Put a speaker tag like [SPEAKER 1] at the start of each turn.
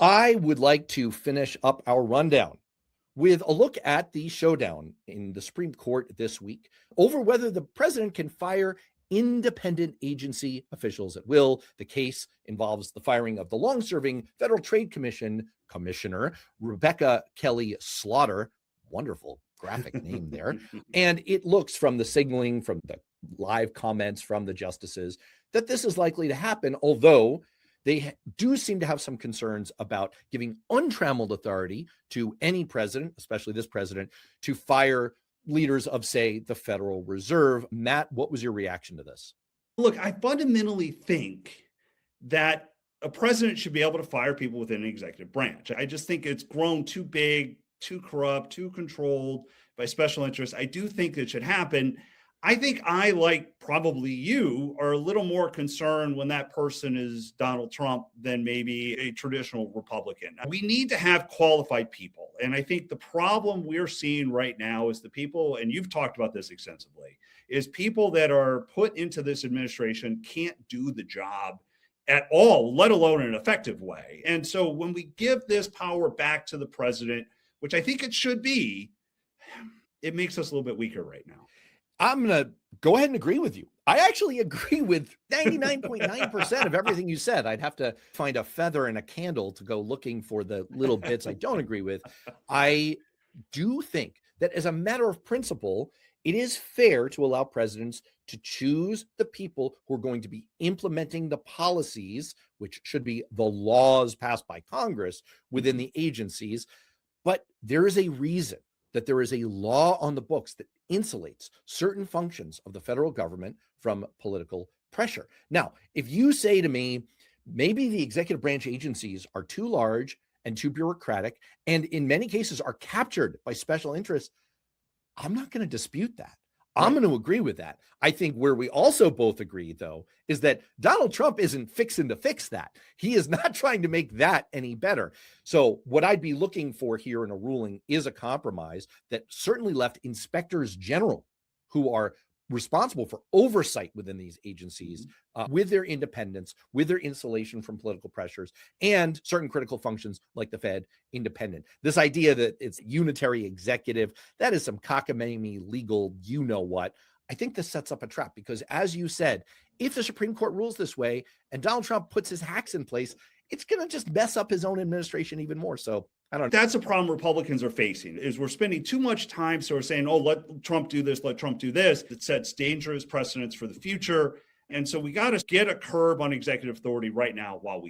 [SPEAKER 1] I would like to finish up our rundown with a look at the showdown in the Supreme Court this week over whether the president can fire independent agency officials at will. The case involves the firing of the long-serving Federal Trade Commission Commissioner Rebecca Kelly Slaughter. Wonderful graphic name there. And it looks, from the signaling, from the live comments from the justices, that this is likely to happen, although they do seem to have some concerns about giving untrammeled authority to any president, especially this president, to fire leaders of, say, the Federal Reserve. Matt, what was your reaction to this?
[SPEAKER 2] Look, I fundamentally think that a president should be able to fire people within the executive branch. I just think it's grown too big, too corrupt, too controlled by special interests. I do think it should happen. I think I, like probably you, are a little more concerned when that person is Donald Trump than maybe a traditional Republican. We need to have qualified people. And I think the problem we're seeing right now is the people, and you've talked about this extensively, is people that are put into this administration can't do the job at all, let alone in an effective way. And so when we give this power back to the president, which I think it should be, it makes us a little bit weaker right now.
[SPEAKER 1] I'm going to go ahead and agree with you. I actually agree with 99.9% of everything you said. I'd have to find a feather and a candle to go looking for the little bits I don't agree with. I do think that as a matter of principle, it is fair to allow presidents to choose the people who are going to be implementing the policies, which should be the laws passed by Congress within the agencies. But there is a reason that there is a law on the books that insulates certain functions of the federal government from political pressure. Now, if you say to me, maybe the executive branch agencies are too large and too bureaucratic, and in many cases are captured by special interests, I'm not going to dispute that. I'm going to agree with that. I think where we also both agree, though, is that Donald Trump isn't fixing to fix that. He is not trying to make that any better. So what I'd be looking for here in a ruling is a compromise that certainly left inspectors general, who are responsible for oversight within these agencies, with their independence, with their insulation from political pressures, and certain critical functions like the Fed, independent. This idea that it's unitary executive, that is some cockamamie legal you-know-what. I think this sets up a trap because, as you said, if the Supreme Court rules this way and Donald Trump puts his hacks in place, it's going to just mess up his own administration even more. So I don't know.
[SPEAKER 2] That's a problem Republicans are facing, is we're spending too much time. So we're saying, oh, let Trump do this, let Trump do this. It sets dangerous precedents for the future. And so we got to get a curb on executive authority right now while we